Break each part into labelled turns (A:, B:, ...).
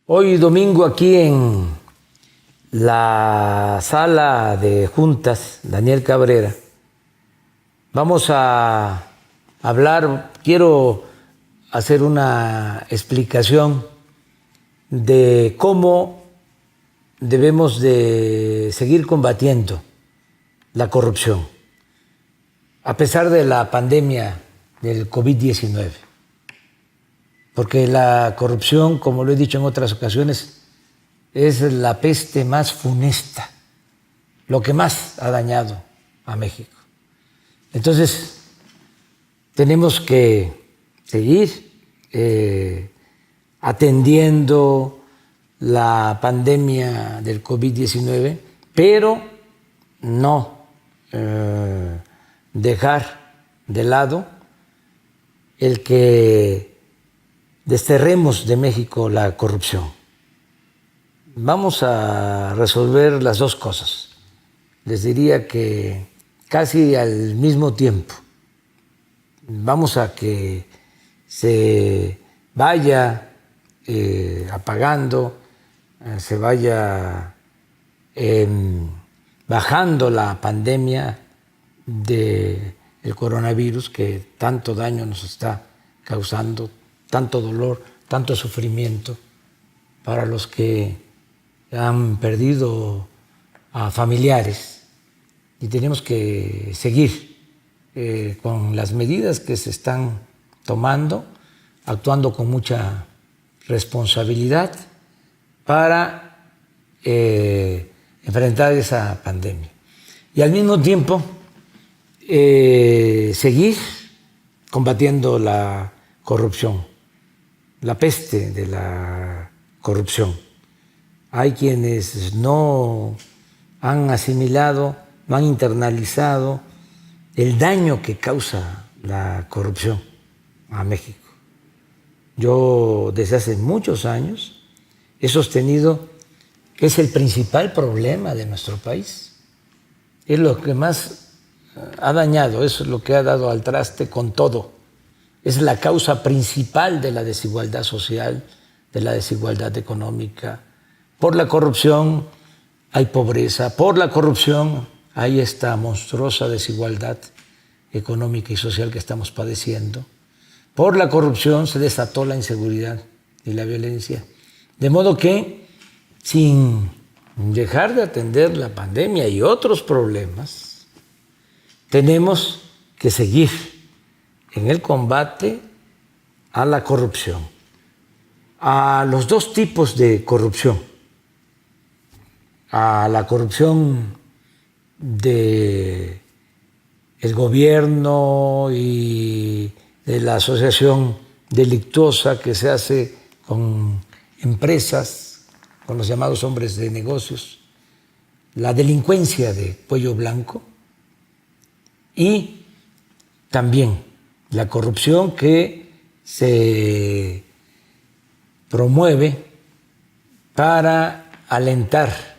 A: Hoy domingo aquí en la sala de juntas, Daniel Cabrera, vamos a hablar, quiero hacer una explicación de cómo debemos de seguir combatiendo la corrupción, a pesar de la pandemia del COVID-19. Porque la corrupción, como lo he dicho en otras ocasiones, es la peste más funesta, lo que más ha dañado a México. Entonces, tenemos que seguir atendiendo la pandemia del COVID-19, pero no dejar de lado el que desterremos de México la corrupción. Vamos a resolver las dos cosas. Les diría que casi al mismo tiempo. Vamos a que se vaya apagando, se vaya bajando la pandemia del coronavirus que tanto daño nos está causando, tanto dolor, tanto sufrimiento para los que han perdido a familiares, y tenemos que seguir con las medidas que se están tomando, actuando con mucha responsabilidad para enfrentar esa pandemia. Y al mismo tiempo seguir combatiendo la corrupción, la peste de la corrupción. Hay quienes no han asimilado, no han internalizado el daño que causa la corrupción a México. Yo desde hace muchos años he sostenido que es el principal problema de nuestro país. Es lo que más ha dañado, es lo que ha dado al traste con todo. Es la causa principal de la desigualdad social, de la desigualdad económica. Por la corrupción hay pobreza, por la corrupción hay esta monstruosa desigualdad económica y social que estamos padeciendo. Por la corrupción se desató la inseguridad y la violencia. De modo que, sin dejar de atender la pandemia y otros problemas, tenemos que seguir en el combate a la corrupción, a los dos tipos de corrupción, a la corrupción del gobierno y de la asociación delictuosa que se hace con empresas, con los llamados hombres de negocios, la delincuencia de cuello blanco, y también la corrupción que se promueve para alentar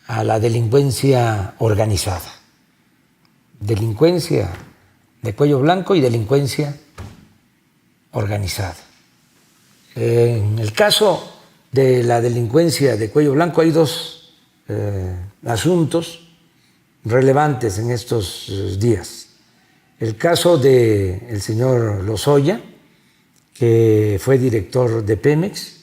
A: a la delincuencia organizada. Delincuencia de cuello blanco y delincuencia organizada. En el caso de la delincuencia de cuello blanco hay dos asuntos relevantes en estos días. El caso del señor Lozoya, que fue director de Pemex,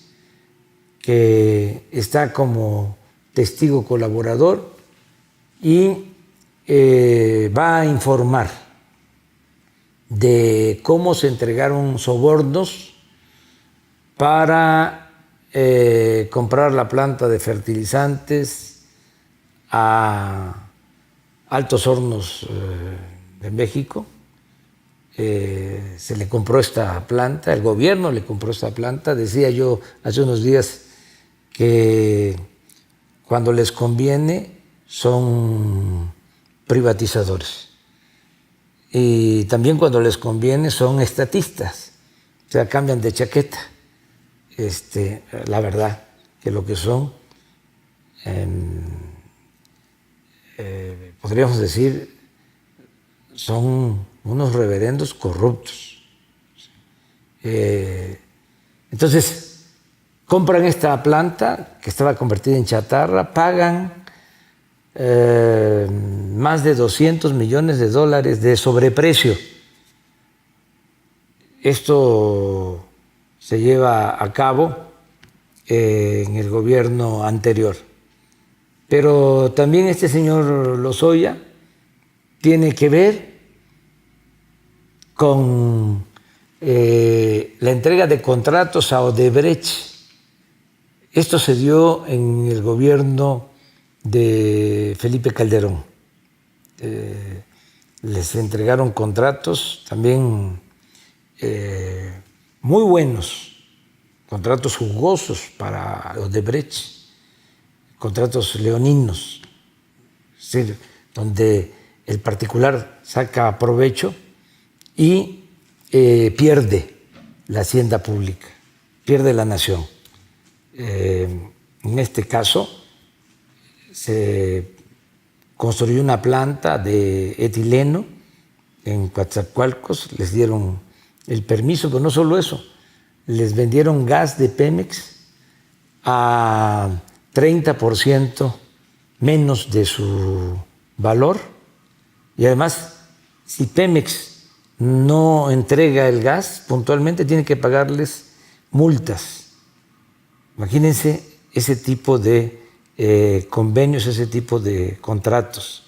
A: que está como testigo colaborador y va a informar de cómo se entregaron sobornos para comprar la planta de fertilizantes a Altos Hornos de México. Se le compró esta planta, el gobierno le compró esta planta. Decía yo hace unos días que cuando les conviene son privatizadores y también cuando les conviene son estatistas, o sea, cambian de chaqueta. La verdad que lo que son, podríamos decir, son unos reverendos corruptos. Entonces, compran esta planta que estaba convertida en chatarra, pagan más de $200 millones de sobreprecio. Esto se lleva a cabo en el gobierno anterior. Pero también este señor Lozoya tiene que ver con la entrega de contratos a Odebrecht. Esto se dio en el gobierno de Felipe Calderón. Les entregaron contratos también muy buenos, contratos jugosos para Odebrecht, contratos leoninos, es decir, donde el particular saca provecho y pierde la hacienda pública, pierde la nación. En este caso, se construyó una planta de etileno en Coatzacoalcos, les dieron el permiso, pero no solo eso, les vendieron gas de Pemex a 30% menos de su valor, y además, si Pemex no entrega el gas puntualmente, tiene que pagarles multas. Imagínense ese tipo de convenios, ese tipo de contratos,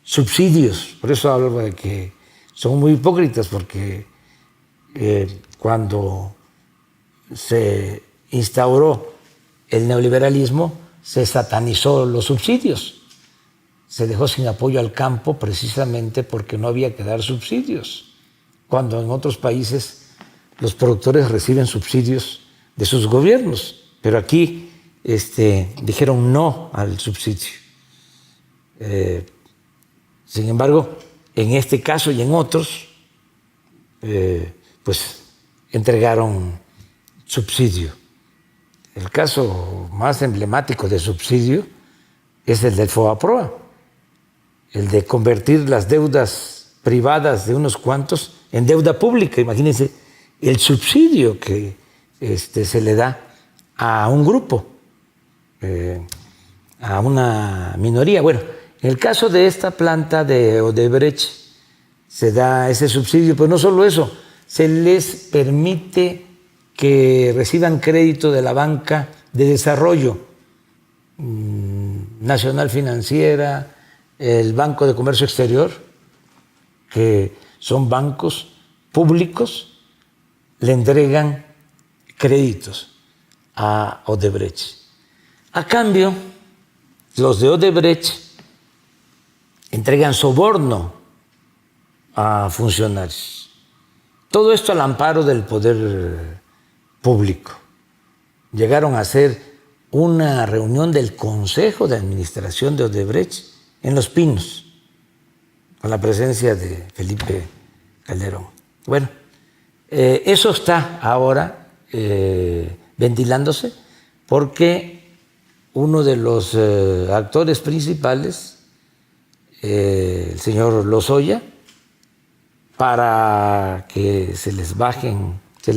A: subsidios. Por eso hablo de que son muy hipócritas, porque cuando se instauró el neoliberalismo se satanizó los subsidios, se dejó sin apoyo al campo precisamente porque no había que dar subsidios, cuando en otros países los productores reciben subsidios de sus gobiernos, pero aquí dijeron no al subsidio. Sin embargo, en este caso y en otros, pues entregaron subsidio. El caso más emblemático de subsidio es el del FOBAPROA, el de convertir las deudas privadas de unos cuantos en deuda pública. Imagínense el subsidio que se le da a un grupo, a una minoría. Bueno, en el caso de esta planta de Odebrecht se da ese subsidio, pero no solo eso, se les permite que reciban crédito de la banca de desarrollo, Nacional Financiera, el Banco de Comercio Exterior, que son bancos públicos, le entregan créditos a Odebrecht. A cambio, los de Odebrecht entregan soborno a funcionarios. Todo esto al amparo del poder público. Llegaron a hacer una reunión del Consejo de Administración de Odebrecht en Los Pinos, con la presencia de Felipe Calderón. Bueno, eso está ahora ventilándose porque uno de los actores principales, el señor Lozoya, para que se le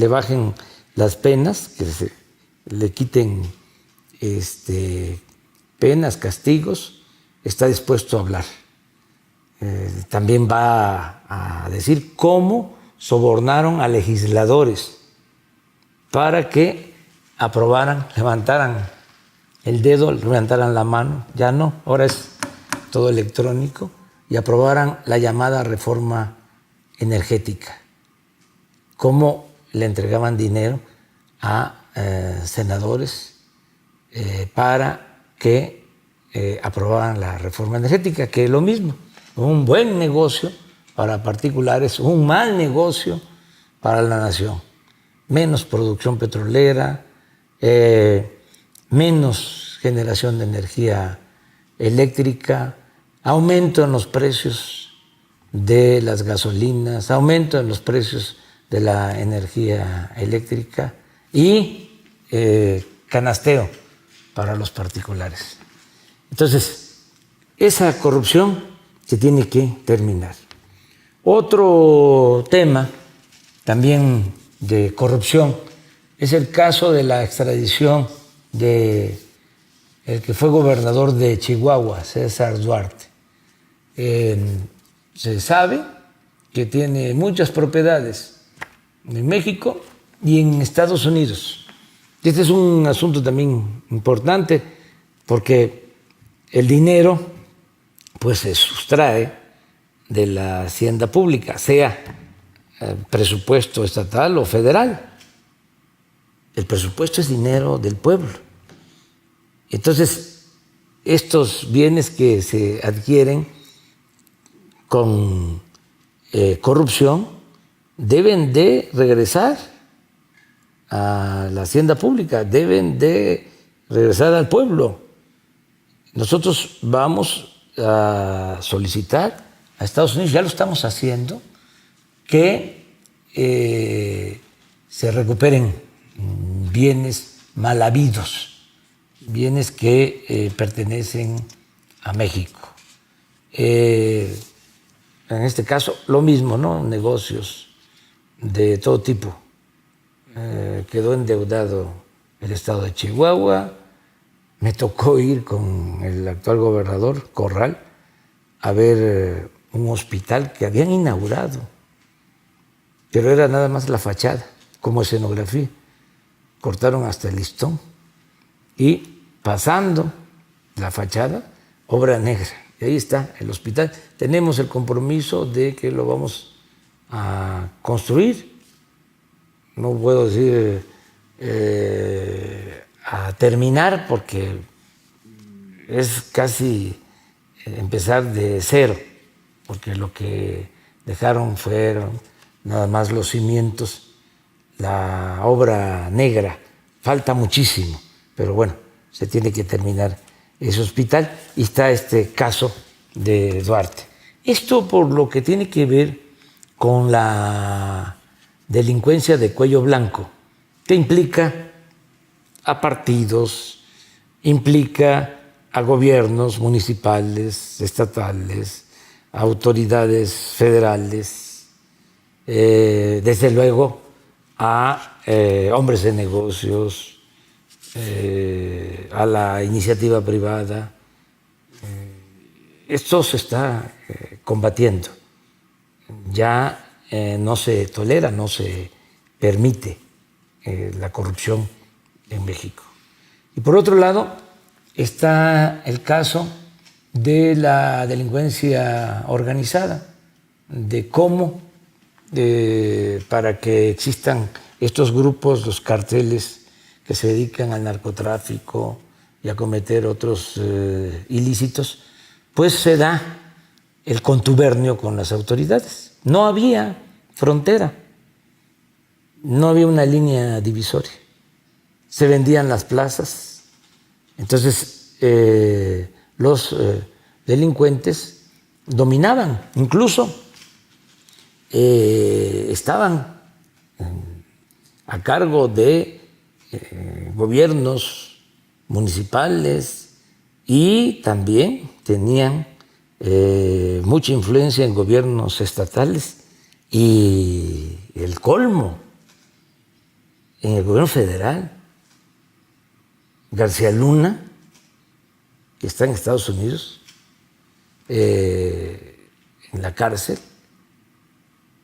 A: bajen las penas, que se le quiten penas, castigos, está dispuesto a hablar. También va a decir cómo sobornaron a legisladores para que aprobaran, levantaran el dedo, levantaran la mano, ya no, ahora es todo electrónico, y aprobaran la llamada reforma energética, cómo le entregaban dinero a senadores para que aprobaran la reforma energética, que es lo mismo, un buen negocio para particulares, un mal negocio para la nación. Menos producción petrolera, menos generación de energía eléctrica, aumento en los precios de las gasolinas, aumento en los precios de la energía eléctrica y canasteo para los particulares. Entonces, esa corrupción se tiene que terminar. Otro tema también de corrupción Es el caso de la extradición de el que fue gobernador de Chihuahua, César Duarte. Se sabe que tiene muchas propiedades en México y en Estados Unidos. Este es un asunto también importante porque el dinero pues se sustrae de la hacienda pública, sea presupuesto estatal o federal. El presupuesto es dinero del pueblo. Entonces, estos bienes que se adquieren con corrupción deben de regresar a la hacienda pública, deben de regresar al pueblo. Nosotros vamos a solicitar a Estados Unidos, ya lo estamos haciendo, que se recuperen bienes mal habidos, bienes que pertenecen a México. En este caso, lo mismo, ¿no? Negocios de todo tipo. Quedó endeudado el estado de Chihuahua. Me tocó ir con el actual gobernador, Corral, a ver un hospital que habían inaugurado, pero era nada más la fachada, como escenografía. Cortaron hasta el listón y pasando la fachada, obra negra. Y ahí está el hospital. Tenemos el compromiso de que lo vamos a construir. No puedo decir a terminar porque es casi empezar de cero, porque lo que dejaron fueron nada más los cimientos, la obra negra. Falta muchísimo, pero bueno, se tiene que terminar ese hospital y está este caso de Duarte. Esto por lo que tiene que ver con la delincuencia de cuello blanco, que implica a partidos, implica a gobiernos municipales, estatales, a autoridades federales, desde luego a hombres de negocios, a la iniciativa privada. Esto se está combatiendo. Ya no se tolera, no se permite la corrupción en México. Y por otro lado está el caso de la delincuencia organizada, de cómo para que existan estos grupos, los carteles que se dedican al narcotráfico y a cometer otros ilícitos, pues se da el contubernio con las autoridades. No había frontera, no había una línea divisoria. Se vendían las plazas. Entonces, los delincuentes dominaban, incluso estaban a cargo de gobiernos municipales y también tenían mucha influencia en gobiernos estatales y el colmo en el gobierno federal. García Luna, que está en Estados Unidos, en la cárcel,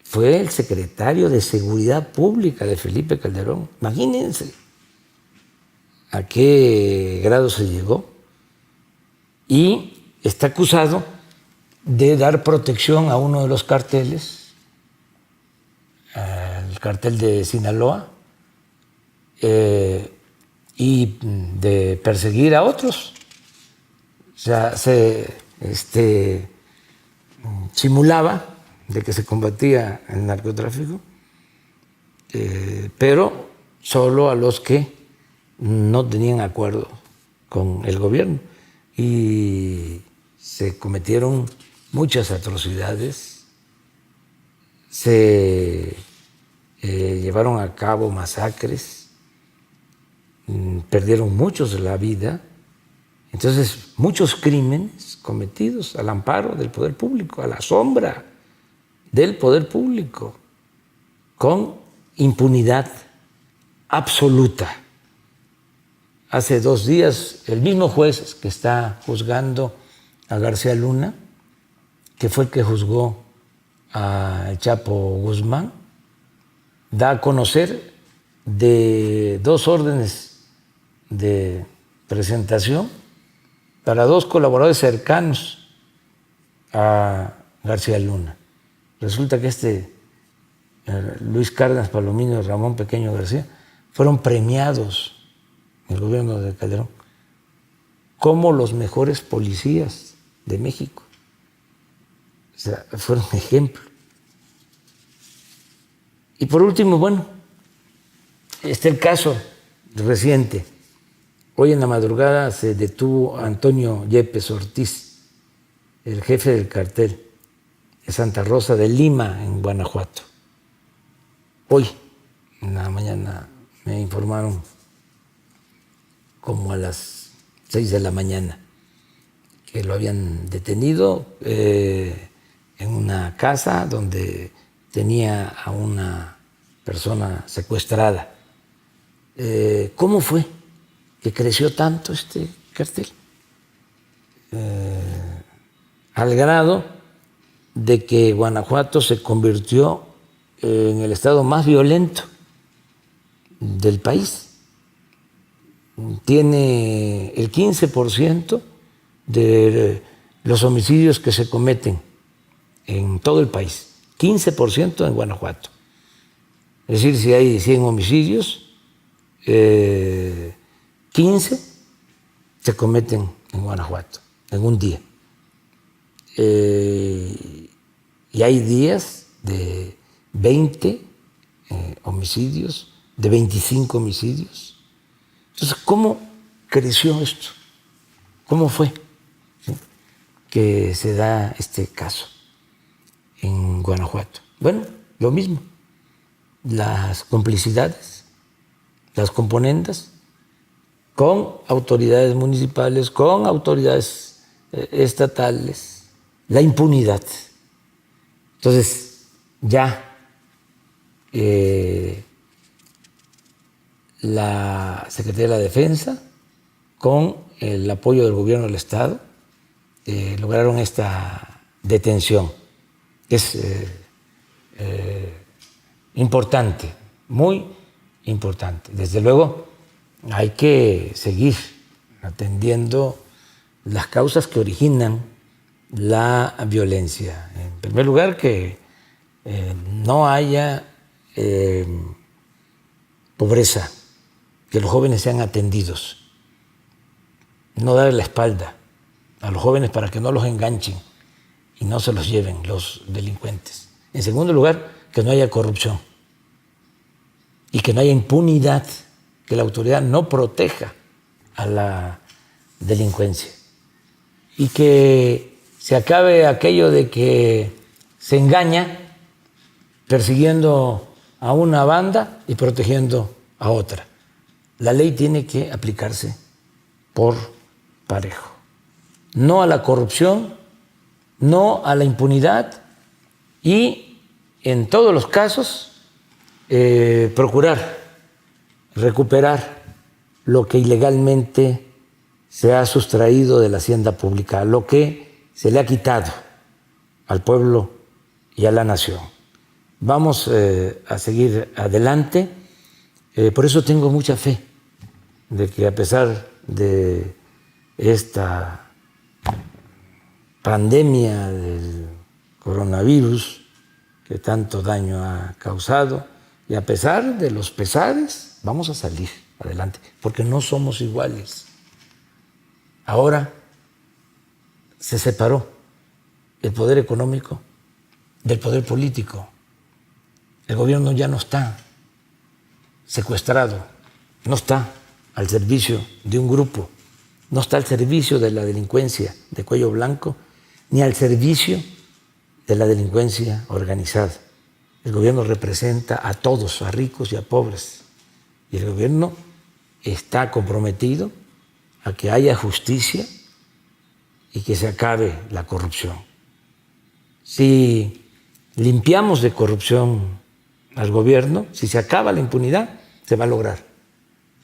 A: fue el secretario de Seguridad Pública de Felipe Calderón. Imagínense a qué grado se llegó. Y está acusado de dar protección a uno de los carteles, el cartel de Sinaloa, y de perseguir a otros. O sea, se simulaba de que se combatía el narcotráfico, pero solo a los que no tenían acuerdo con el gobierno. Y se cometieron muchas atrocidades, se llevaron a cabo masacres, perdieron muchos la vida. Entonces, muchos crímenes cometidos al amparo del poder público, a la sombra del poder público, con impunidad absoluta. Hace 2 días, el mismo juez que está juzgando a García Luna, que fue el que juzgó a Chapo Guzmán, da a conocer de 2 órdenes de presentación para 2 colaboradores cercanos a García Luna. Resulta que Luis Cárdenas Palomino y Ramón Pequeño García fueron premiados en el gobierno de Calderón como los mejores policías de México. O sea, fueron ejemplo. Y por último, bueno, está el caso reciente. Hoy en la madrugada se detuvo a Antonio Yepes Ortiz, el jefe del cartel de Santa Rosa de Lima, en Guanajuato. Hoy, en la mañana, me informaron como a las 6 de la mañana que lo habían detenido en una casa donde tenía a una persona secuestrada. ¿Cómo fue que creció tanto este cartel? Al grado de que Guanajuato se convirtió en el estado más violento del país. Tiene el 15% de los homicidios que se cometen en todo el país, 15% en Guanajuato. Es decir, si hay 100 homicidios, 15 se cometen en Guanajuato en un día. Y hay días de 20 homicidios, de 25 homicidios. Entonces, ¿cómo creció esto? ¿Cómo fue que se da este caso en Guanajuato? Bueno, lo mismo, las complicidades, las componendas con autoridades municipales, con autoridades estatales, la impunidad. Entonces, ya la Secretaría de la Defensa, con el apoyo del gobierno del Estado, lograron esta detención. Es importante, muy importante. Desde luego, hay que seguir atendiendo las causas que originan la violencia. En primer lugar, que no haya pobreza, que los jóvenes sean atendidos, no darle la espalda a los jóvenes para que no los enganchen y no se los lleven los delincuentes. En segundo lugar, que no haya corrupción y que no haya impunidad, que la autoridad no proteja a la delincuencia y que se acabe aquello de que se engaña persiguiendo a una banda y protegiendo a otra. La ley tiene que aplicarse por parejo. No a la corrupción, no a la impunidad y, en todos los casos, procurar recuperar lo que ilegalmente se ha sustraído de la hacienda pública, lo que se le ha quitado al pueblo y a la nación. Vamos a seguir adelante. Por eso tengo mucha fe de que, a pesar de esta pandemia del coronavirus que tanto daño ha causado, y a pesar de los pesares, vamos a salir adelante, porque no somos iguales. Ahora se separó el poder económico del poder político. El gobierno ya no está secuestrado, no está al servicio de un grupo, no está al servicio de la delincuencia de cuello blanco, ni al servicio de la delincuencia organizada. El gobierno representa a todos, a ricos y a pobres, y el gobierno está comprometido a que haya justicia y que se acabe la corrupción. Si limpiamos de corrupción al gobierno, si se acaba la impunidad, se va a lograr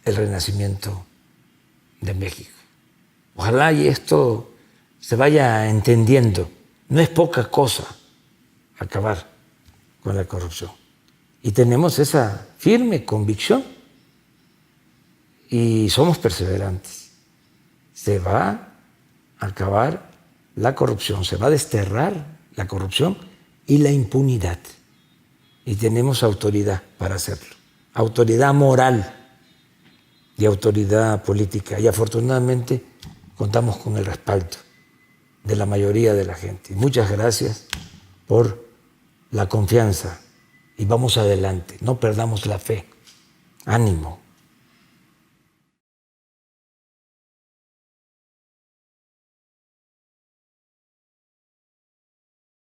A: el renacimiento de México. Ojalá y esto se vaya entendiendo. No es poca cosa acabar con la corrupción. Y tenemos esa firme convicción y somos perseverantes. Se va a acabar la corrupción, se va a desterrar la corrupción y la impunidad. Y tenemos autoridad para hacerlo. Autoridad moral y autoridad política. Y afortunadamente contamos con el respaldo de la mayoría de la gente. Y muchas gracias por la confianza y vamos adelante. No perdamos la fe. Ánimo.